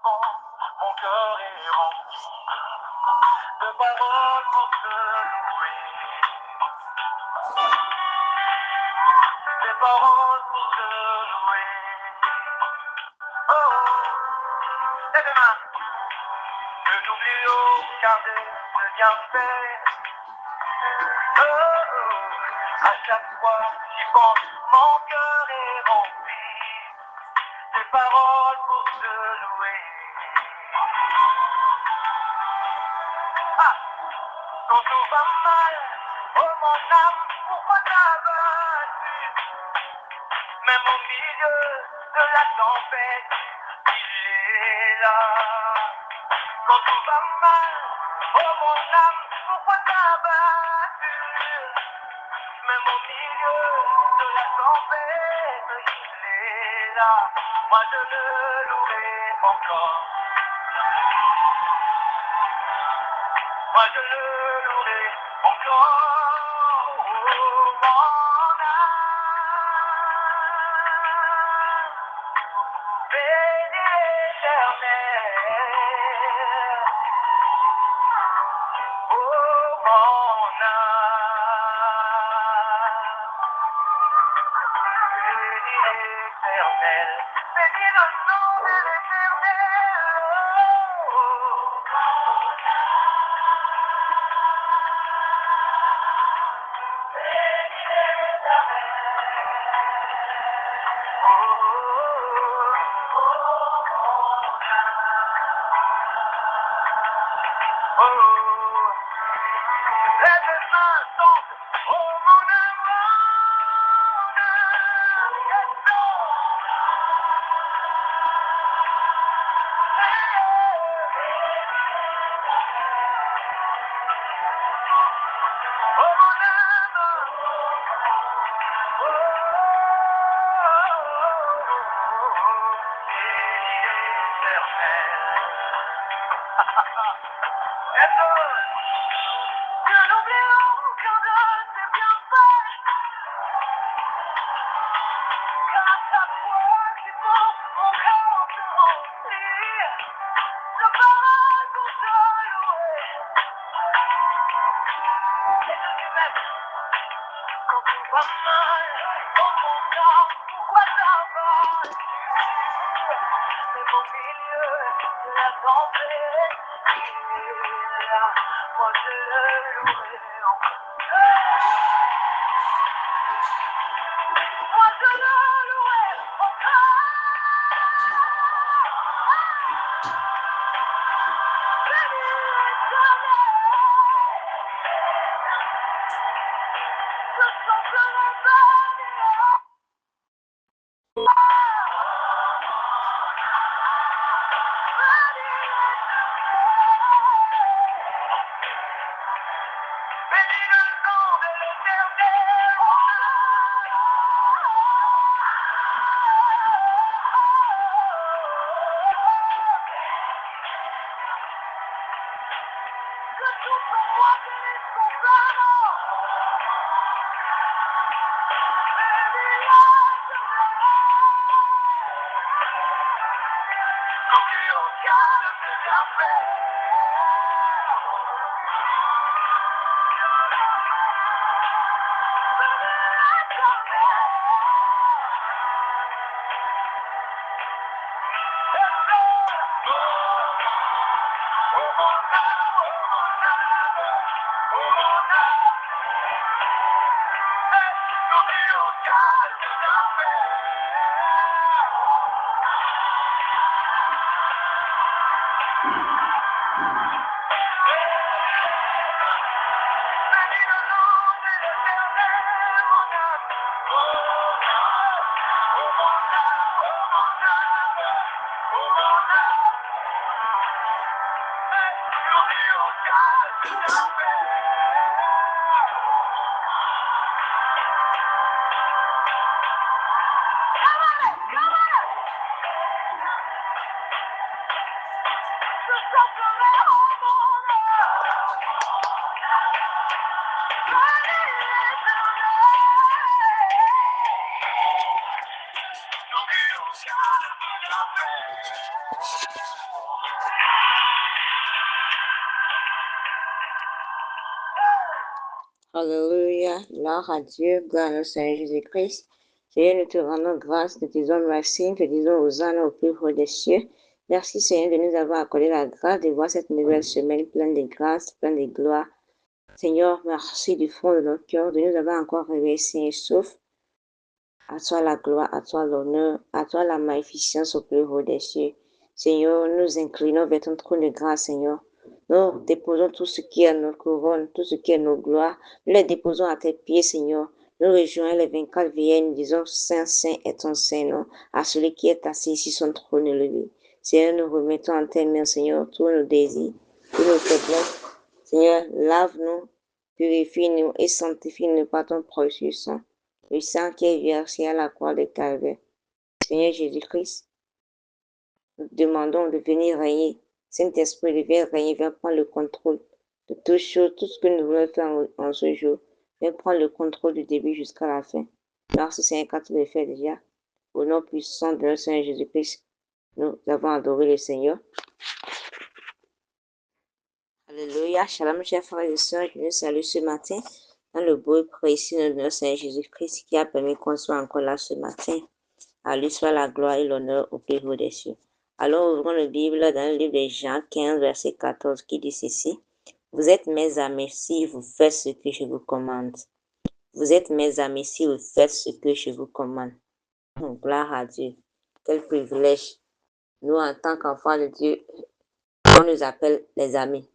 chansons, mon cœur est rempli de paroles pour te louer. Des paroles pour te louer. Oh, et demain, que n'oublions qu'un de bienfaits. Oh, à chaque fois que j'y pense, mon cœur est rempli des paroles pour te louer. Ah, quand tout va mal, oh mon âme, pourquoi t'as battu? Même au milieu de la tempête, il est là. Quand tout va mal, oh mon âme, pourquoi t'as battu? Même au milieu de la tempête, il est là. Moi je le louerai encore. Moi je le louerai encore. Oh mon âme, bénis l'Éternel. Oh mon âme. Bénis l'Éternel, bénis le nom de l'Éternel. Oh, oh, oh, lève les mains, chante. Oh mon âme, yes, oh mon âme, oh, que n'oublions aucun de tes bienfaits, car à chaque fois qu'il faut mon cœur se remplit de paroles pour te louer. Et je dis même, quand tout va mal, oh mon âme, pourquoi ça va? Mais au milieu de la tempête, il est là. Moi je le louerai encore. Moi je le louerai encore. Bénis l'Éternel. Je chanterai béni. Bénis le nom de l'Éternel. Que tout en moi bénisse son prénom. Bénis l'Éternel. N'oublie aucun de ses bienfaits. Alléluia, gloire à Dieu, gloire à notre Seigneur Jésus-Christ. Seigneur, nous te rendons grâce, nous te disons merci, nous te disons hosanna au plus haut des cieux. Merci Seigneur de nous avoir accordé la grâce de voir cette nouvelle semaine pleine de grâce, pleine de gloire. Seigneur, merci du fond de notre cœur de nous avoir encore réveillés sains et saufs. À toi la gloire, à toi l'honneur, à toi la magnificence au plus haut des cieux. Seigneur, nous inclinons vers ton trône de grâce, Seigneur. Nous déposons tout ce qui est notre couronne, tout ce qui est nos gloires. Nous les déposons à tes pieds, Seigneur. Nous rejoignons les 24 veillées, nous disons, Saint, Saint est ton Saint-Nom, à celui qui est assis sur son trône élevé. Seigneur, nous remettons en tes mains, Seigneur, tous nos désirs, tous nos faiblesses. Seigneur, lave-nous, purifie-nous et sanctifie-nous par ton précieux sang. Le sang qui est versé à la croix de Calvaire. Seigneur Jésus-Christ, nous te demandons de venir régner. Saint-Esprit, de venir régner, viens prendre le contrôle de toutes choses, tout ce que nous voulons faire en ce jour. Viens prendre le contrôle du début jusqu'à la fin. Merci Seigneur, quand tu le fais déjà. Au nom puissant de notre Seigneur Jésus-Christ, nous avons adoré le Seigneur. Alléluia. Shalom, chers frères et sœurs, je vous salue ce matin dans le beau et précieux de notre Seigneur Jésus-Christ qui a permis qu'on soit encore là ce matin. À lui soit la gloire et l'honneur au plus haut des cieux. Alors ouvrons la Bible dans le livre de Jean 15, verset 14 qui dit ceci. Vous êtes mes amis si vous faites ce que je vous commande. Vous êtes mes amis si vous faites ce que je vous commande. Gloire à Dieu. Quel privilège. Nous, en tant qu'enfants de Dieu, on nous appelle les amis.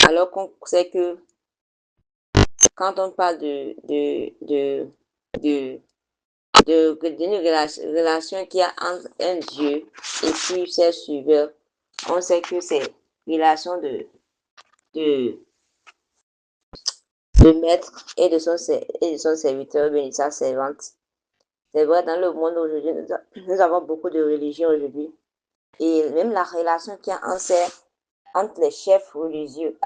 Alors qu'on sait que quand on parle d'une relation qu'il y a entre un Dieu et puis ses suiveurs, on sait que c'est une relation de maître et de son serviteur, de sa servante. C'est vrai, dans le monde aujourd'hui, nous avons beaucoup de religions aujourd'hui. Et même la relation qu'il y a entre les chefs religieux,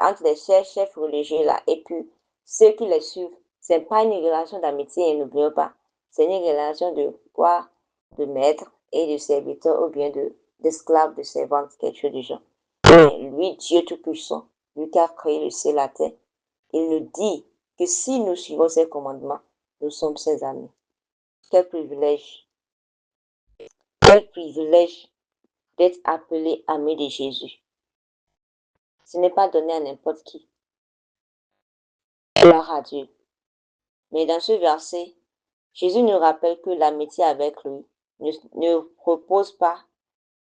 là, et puis ceux qui les suivent, c'est pas une relation d'amitié, n'oublions pas. C'est une relation de quoi? De maître et de serviteur ou bien d'esclave, de servante, quelque chose du genre. Mais lui, Dieu Tout-Puissant, lui qui a créé le ciel et la terre, il nous dit que si nous suivons ses commandements, nous sommes ses amis. Quel privilège! Quel privilège d'être appelé ami de Jésus. Ce n'est pas donné à n'importe qui. Gloire à Dieu. Mais dans ce verset, Jésus nous rappelle que l'amitié avec lui ne repose pas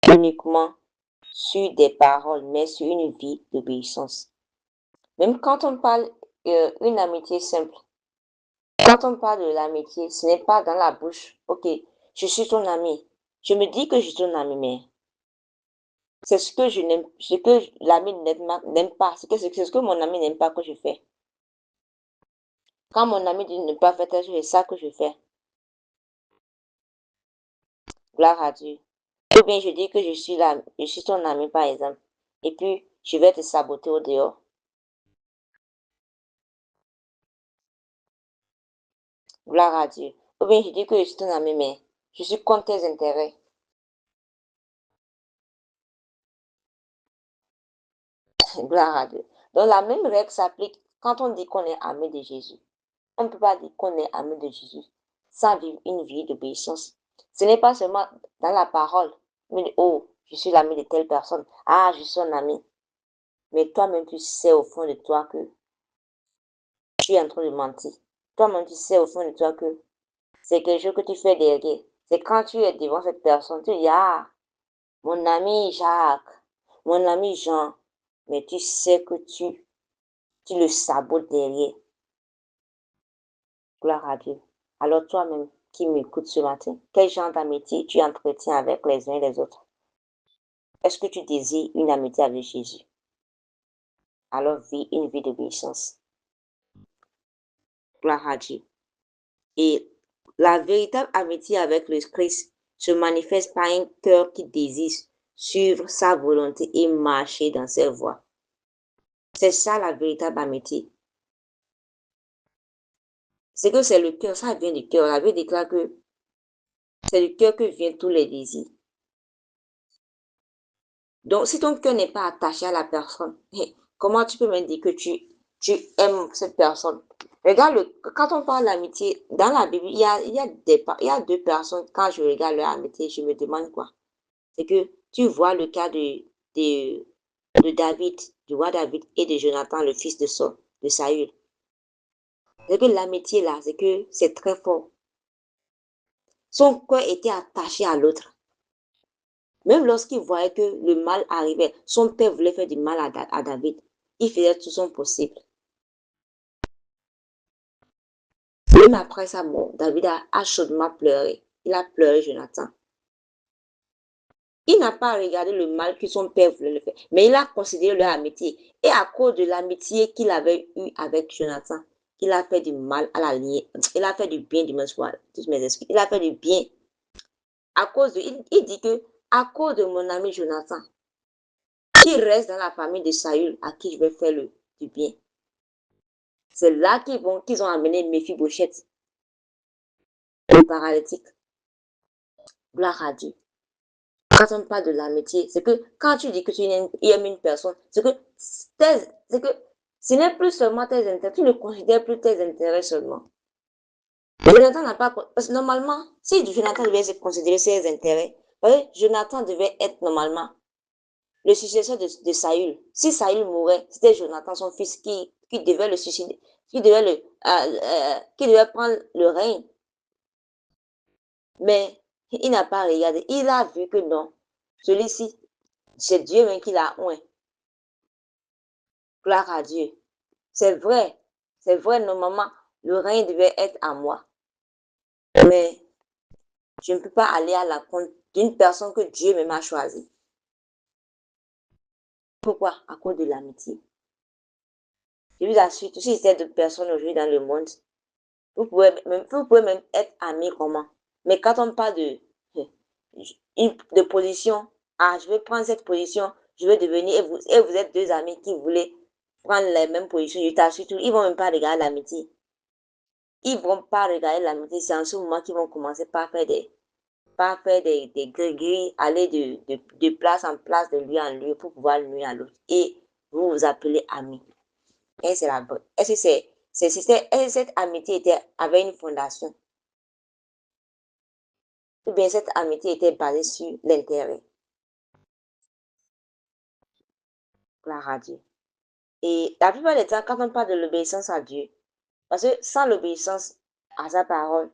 uniquement sur des paroles, mais sur une vie d'obéissance. Même quand on parle d'une amitié simple, quand on parle de l'amitié, ce n'est pas dans la bouche. Ok, je suis ton ami. Je me dis que je suis ton ami, mais c'est ce que je n'aime, ce que l'ami n'aime pas, c'est ce que mon ami n'aime pas que je fais. Quand mon ami dit de ne pas faire telle chose, c'est ça que je fais. Gloire à Dieu. Ou bien je dis que je suis ton ami par exemple, et puis je vais te saboter au dehors. Gloire à Dieu. Ou bien je dis que je suis ton ami, mais je suis contre tes intérêts. Gloire à Dieu. Donc la même règle s'applique quand on dit qu'on est ami de Jésus. On ne peut pas dire qu'on est ami de Jésus sans vivre une vie d'obéissance. Ce n'est pas seulement dans la parole, mais oh, je suis l'ami de telle personne. Ah, je suis son ami. Mais toi-même, tu sais au fond de toi que tu es en train de mentir. Toi-même, tu sais au fond de toi que c'est quelque chose que tu fais derrière. C'est quand tu es devant cette personne, tu dis, ah, mon ami Jacques, mon ami Jean, mais tu sais que tu le sabotes derrière. Gloire à Dieu. Alors toi-même qui m'écoutes ce matin, quel genre d'amitié tu entretiens avec les uns et les autres? Est-ce que tu désires une amitié avec Jésus? Alors vis une vie d'obéissance. Gloire à Dieu. Et la véritable amitié avec le Christ se manifeste par un cœur qui désire suivre sa volonté et marcher dans ses voies. C'est ça la véritable amitié. C'est que c'est le cœur, ça vient du cœur. La Bible déclare que c'est du cœur que viennent tous les désirs. Donc, si ton cœur n'est pas attaché à la personne, comment tu peux me dire que tu aimes cette personne? Regarde, quand on parle d'amitié, dans la Bible, il y a deux personnes, quand je regarde leur amitié, je me demande quoi. C'est que tu vois le cas de David, du roi David et de Jonathan, le fils de Saul, de Saül. C'est que l'amitié là, c'est que c'est très fort. Son cœur était attaché à l'autre. Même lorsqu'il voyait que le mal arrivait, son père voulait faire du mal à David. Il faisait tout son possible. Même après sa mort, David a chaudement pleuré. Il a pleuré Jonathan. Il n'a pas regardé le mal que son père voulait le faire, mais il a considéré leur amitié. Et à cause de l'amitié qu'il avait eue avec Jonathan, il a fait du mal à la lignée. Il a fait du bien, du soir, toutes mes excuses. Il a fait du bien. À cause de, il dit que, à cause de mon ami Jonathan, qui reste dans la famille de Saül, à qui je vais faire du bien. C'est là qu'ils ont amené Méphibosheth, le paralytique. Gloire à Dieu. Quand on parle de l'amitié, c'est que quand tu dis que tu aimes une personne, c'est que ce n'est plus seulement tes intérêts, tu ne considères plus tes intérêts seulement. Jonathan n'a pas, parce que normalement, si Jonathan devait se considérer ses intérêts, Jonathan devait être normalement le successeur de Saül. Si Saül mourait, c'était Jonathan, son fils, qui devait le suicider, qui devait prendre le règne. Mais il n'a pas regardé. Il a vu que non. Celui-ci, c'est Dieu même qui l'a oint. Gloire à Dieu. C'est vrai. C'est vrai, normalement, le règne devait être à moi. Mais je ne peux pas aller à la compte d'une personne que Dieu même a choisie. Pourquoi? À cause de l'amitié. Je vous assure, si c'était d'autres personnes aujourd'hui dans le monde, vous pouvez même être amis comment. Mais quand on parle de position, je vais prendre cette position, je vais devenir, et vous êtes deux amis qui voulaient prendre les mêmes positions, je t'assure, ils vont même pas regarder l'amitié. Ils vont pas regarder l'amitié, c'est en ce moment qu'ils vont commencer par faire des gris-gris, aller de place en place, de lieu en lieu pour pouvoir nuire à l'autre. Et vous vous appelez amis. Et c'est la bonne. Est-ce que cette amitié avait une fondation? Ou bien cette amitié était basée sur l'intérêt? Gloire à Dieu. Et la plupart des temps, quand on parle de l'obéissance à Dieu, parce que sans l'obéissance à sa parole,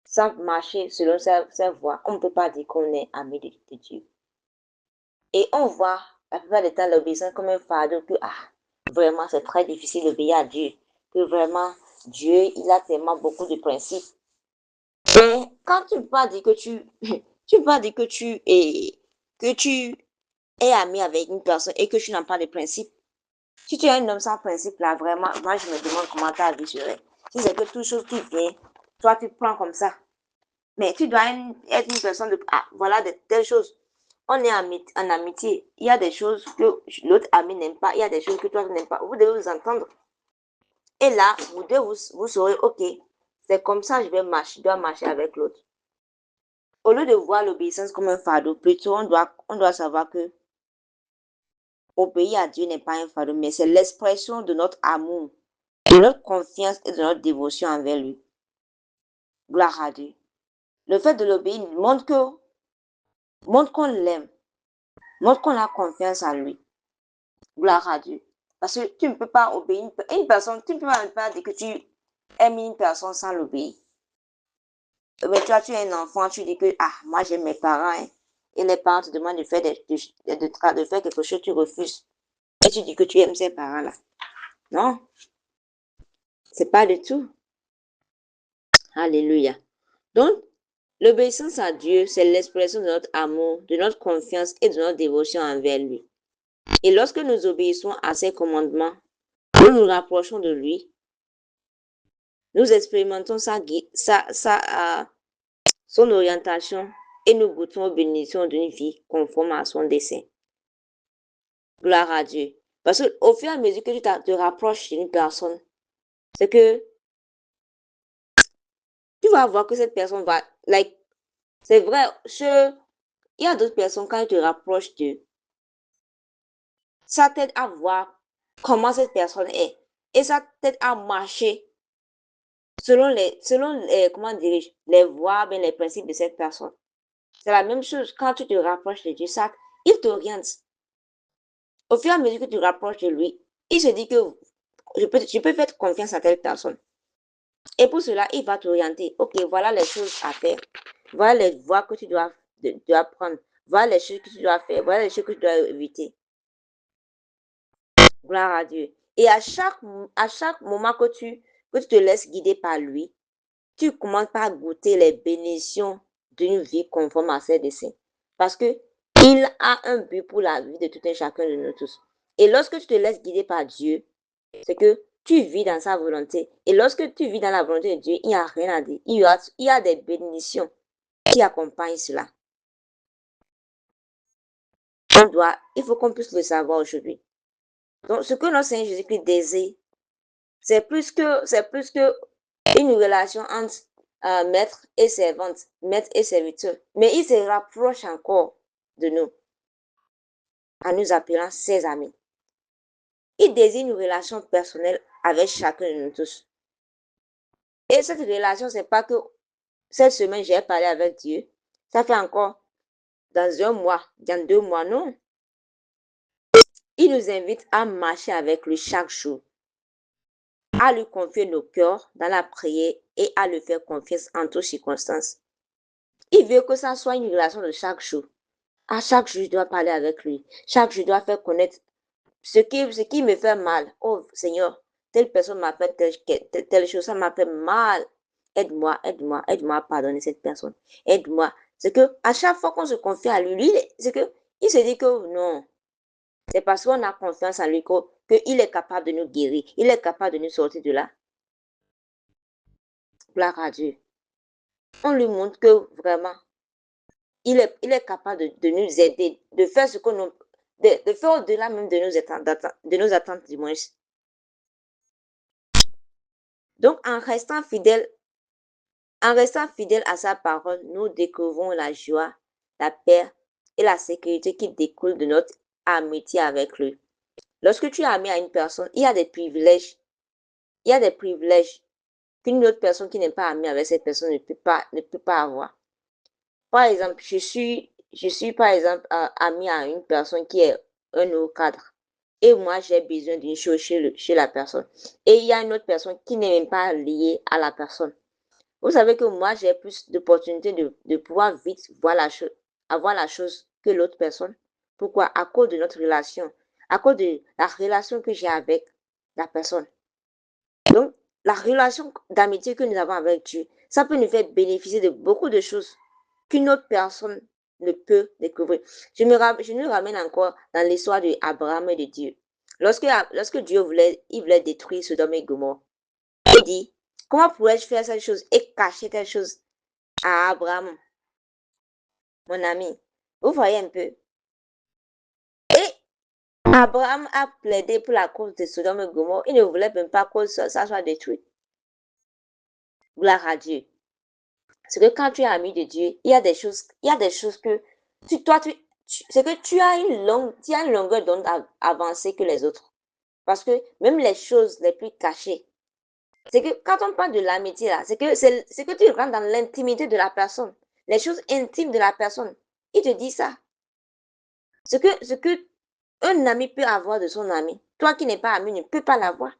sans marcher selon sa voie, on ne peut pas dire qu'on est ami de Dieu. Et on voit la plupart des temps l'obéissance comme un fardeau que, vraiment, c'est très difficile d'obéir à Dieu. Que vraiment, Dieu, il a tellement beaucoup de principes. Mais quand tu vas dire que tu vas dire que tu es ami avec une personne et que tu n'as pas de principe, si tu es un homme sans principe, là, vraiment, moi, je me demande comment ta vie serait. Si c'est que toute chose qui vient, toi, tu te prends comme ça. Mais tu dois être une personne de, voilà, de telles choses. On est en amitié. Il y a des choses que l'autre ami n'aime pas. Il y a des choses que toi, tu n'aimes pas. Vous devez vous entendre. Et là, vous saurez, OK, c'est comme ça, je dois marcher avec l'autre. Au lieu de voir l'obéissance comme un fardeau, plutôt, on doit savoir que obéir à Dieu n'est pas un fardeau, mais c'est l'expression de notre amour, de notre confiance et de notre dévotion envers lui. Gloire à Dieu. Le fait de l'obéir montre qu'on l'aime, montre qu'on a confiance en lui. Gloire à Dieu. Parce que tu ne peux pas obéir une personne, tu ne peux pas dire que tu aimes une personne sans l'obéir. Mais toi, tu es un enfant, tu dis que, moi j'aime mes parents, hein, et les parents te demandent de faire, de faire quelque chose, tu refuses. Et tu dis que tu aimes ces parents-là. Non, c'est pas du tout. Alléluia. Donc, l'obéissance à Dieu, c'est l'expression de notre amour, de notre confiance et de notre dévotion envers lui. Et lorsque nous obéissons à ses commandements, nous nous rapprochons de lui, nous expérimentons son orientation et nous goûtons aux bénédictions d'une vie conforme à son dessein. Gloire à Dieu. Parce qu'au fur et à mesure que tu te rapproches d'une personne, c'est que tu vas voir que cette personne va, c'est vrai, il y a d'autres personnes, quand tu te rapproches d'eux, ça t'aide à voir comment cette personne est. Et ça t'aide à marcher comment dirais-je, les voies, bien les principes de cette personne. C'est la même chose quand tu te rapproches de Dieu, ça, il t'oriente. Au fur et à mesure que tu te rapproches de lui, il se dit que je peux faire confiance à telle personne. Et pour cela, il va t'orienter. Ok, voilà les choses à faire. Voilà les voies que tu dois prendre. Voilà les choses que tu dois faire. Voilà les choses que tu dois éviter. Gloire à Dieu. Et à chaque moment que tu te laisses guider par lui, tu commences par goûter les bénédictions d'une vie conforme à ses desseins. Parce que il a un but pour la vie de tout un chacun de nous tous. Et lorsque tu te laisses guider par Dieu, c'est que tu vis dans sa volonté. Et lorsque tu vis dans la volonté de Dieu, il n'y a rien à dire. Il y a des bénédictions qui accompagnent cela. Il faut qu'on puisse le savoir aujourd'hui. Donc, ce que notre Seigneur Jésus-Christ désire, c'est plus que une relation entre maître et servante, maître et serviteur. Mais il se rapproche encore de nous en nous appelant ses amis. Il désire une relation personnelle avec chacun de nous tous. Et cette relation, c'est pas que cette semaine, j'ai parlé avec Dieu. Ça fait encore dans un mois, dans 2 mois, non. Il nous invite à marcher avec lui chaque jour, à lui confier nos cœurs dans la prière et à lui faire confiance en toutes circonstances. Il veut que ça soit une relation de chaque jour. À chaque jour, je dois parler avec lui. Chaque jour, je dois faire connaître ce qui me fait mal. Oh Seigneur, telle personne m'a fait telle chose, ça m'a fait mal. Aide-moi, aide-moi, aide-moi à pardonner cette personne. Aide-moi. C'est que à chaque fois qu'on se confie à lui, c'est que il se dit que non. C'est parce qu'on a confiance en lui qu'il est capable de nous guérir. Il est capable de nous sortir de là. Gloire à Dieu. On lui montre que vraiment, il est capable de nous aider, de faire ce que nous, de faire au-delà même de nos attentes du moins. Donc, en restant fidèle à sa parole, nous découvrons la joie, la paix et la sécurité qui découlent de notre amitié avec lui. Lorsque tu es ami à une personne, il y a des privilèges. Il y a des privilèges qu'une autre personne qui n'est pas amie avec cette personne ne peut pas avoir. Par exemple, je suis par exemple amie à une personne qui est un nouveau cadre. Et moi, j'ai besoin d'une chose chez la personne. Et il y a une autre personne qui n'est même pas liée à la personne. Vous savez que moi, j'ai plus d'opportunités de pouvoir vite voir avoir la chose que l'autre personne. Pourquoi? À cause de notre relation. À cause de la relation que j'ai avec la personne. Donc, la relation d'amitié que nous avons avec Dieu, ça peut nous faire bénéficier de beaucoup de choses qu'une autre personne ne peut découvrir. Je nous ramène encore dans l'histoire d'Abraham et de Dieu. Lorsque Dieu il voulait détruire Sodome et Gomorrhe, il dit, comment pourrais-je faire cette chose et cacher telle chose à Abraham, mon ami? Vous voyez un peu. Et Abraham a plaidé pour la cause de Sodome et Gomorrhe. Il ne voulait même pas que ça soit détruit. Gloire à Dieu. C'est que quand tu es ami de Dieu, il y a des choses que c'est que tu as une longueur d'onde avancée que les autres. Parce que même les choses les plus cachées, c'est que quand on parle de l'amitié là, c'est que tu rentres dans l'intimité de la personne, les choses intimes de la personne. Il te dit ça. Ce que un ami peut avoir de son ami, toi qui n'es pas ami ne peux pas l'avoir.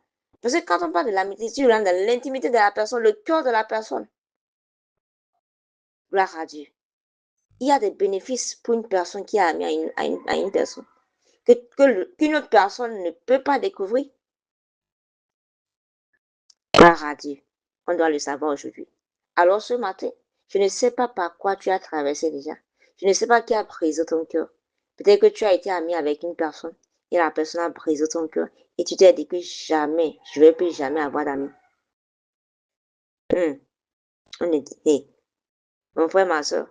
Parce que quand on parle de l'amitié, tu rentres dans l'intimité de la personne, le cœur de la personne. Gloire à Dieu. Il y a des bénéfices pour une personne qui est amie à une personne qu'une autre personne ne peut pas découvrir. Gloire à Dieu. On doit le savoir aujourd'hui. Alors ce matin, je ne sais pas par quoi tu as traversé déjà. Je ne sais pas qui a brisé ton cœur. Peut-être que tu as été ami avec une personne et la personne a brisé ton cœur et tu t'es dit que jamais, je ne vais plus jamais avoir d'amis. On est dit, hey, mon frère, ma soeur,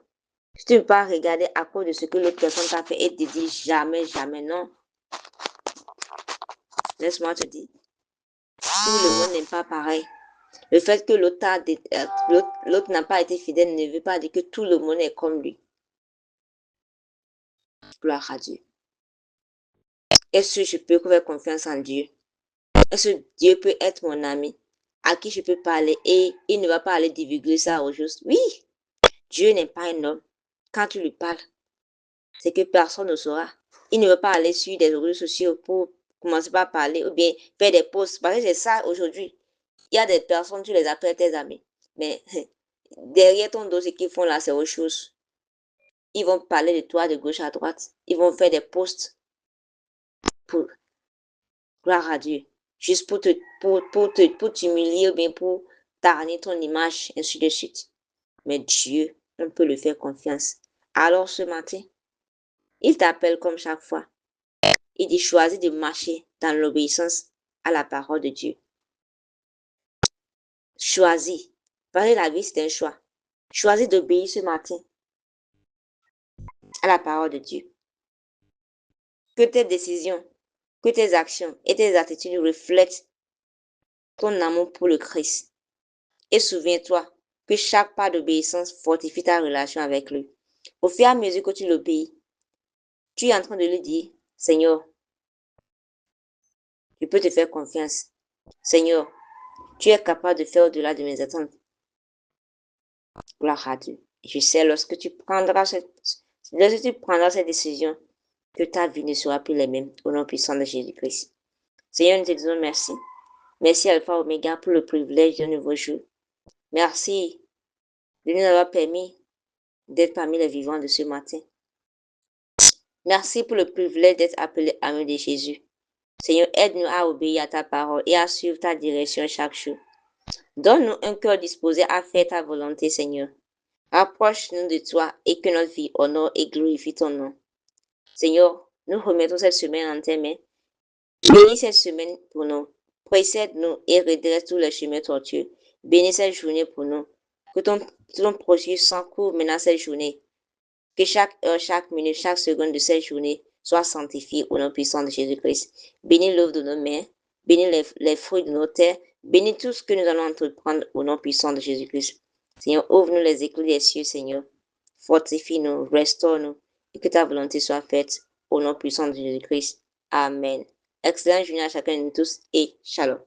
si tu ne peux pas regarder à cause de ce que l'autre personne t'a fait et te dire jamais, jamais, non. Laisse-moi te dire, tout le monde n'est pas pareil. Le fait que l'autre n'a pas été fidèle ne veut pas dire que tout le monde est comme lui. Gloire à Dieu. Est-ce que je peux faire confiance en Dieu? Est-ce que Dieu peut être mon ami? à qui je peux parler et il ne va pas aller divulguer ça aux choses. Oui, Dieu n'est pas un homme. Quand tu lui parles, c'est que personne ne saura. Il ne va pas aller sur des réseaux sociaux pour commencer par parler ou bien faire des posts. Parce que c'est ça aujourd'hui. Il y a des personnes, tu les appelles tes amis. Mais derrière ton dos, ce qu'ils font là, c'est autre chose. Ils vont parler de toi de gauche à droite. Ils vont faire des posts pour gloire à Dieu. Juste pour t'humilier ou bien pour tarnir ton image, ainsi de suite. Mais Dieu, on peut lui faire confiance. Alors ce matin, il t'appelle comme chaque fois. Il dit choisis de marcher dans l'obéissance à la parole de Dieu. Choisis. Parce que la vie, c'est un choix. Choisis d'obéir ce matin à la parole de Dieu. Que tes décisions, que tes actions et tes attitudes reflètent ton amour pour le Christ. Et souviens-toi que chaque pas d'obéissance fortifie ta relation avec lui. Au fur et à mesure que tu l'obéis, tu es en train de lui dire, Seigneur, je peux te faire confiance. Seigneur, tu es capable de faire au-delà de mes attentes. Gloire à Dieu. Et je sais, lorsque tu prendras cette décision, que ta vie ne sera plus la même au nom puissant de Jésus-Christ. Seigneur, nous te disons merci. Merci Alpha Oméga pour le privilège de nouveau jour. Merci de nous avoir permis d'être parmi les vivants de ce matin. Merci pour le privilège d'être appelé ami de Jésus. Seigneur, aide-nous à obéir à ta parole et à suivre ta direction chaque jour. Donne-nous un cœur disposé à faire ta volonté, Seigneur. Rapproche-nous de toi et que notre vie honore et glorifie ton nom. Seigneur, nous remettons cette semaine en tes mains. Bénis cette semaine pour nous. Précède-nous et redresse tous les chemins tortueux. Bénis cette journée pour nous. Que ton processus s'encourt maintenant cette journée. Que chaque heure, chaque minute, chaque seconde de cette journée soit sanctifiée au nom puissant de Jésus-Christ. Bénis l'œuvre de nos mains. Bénis les fruits de nos terres. Bénis tout ce que nous allons entreprendre au nom puissant de Jésus-Christ. Seigneur, ouvre-nous les éclats des cieux, Seigneur. Fortifie-nous, restaure-nous et que ta volonté soit faite au nom puissant de Jésus-Christ. Amen. Excellente journée à chacun de nous tous et shalom.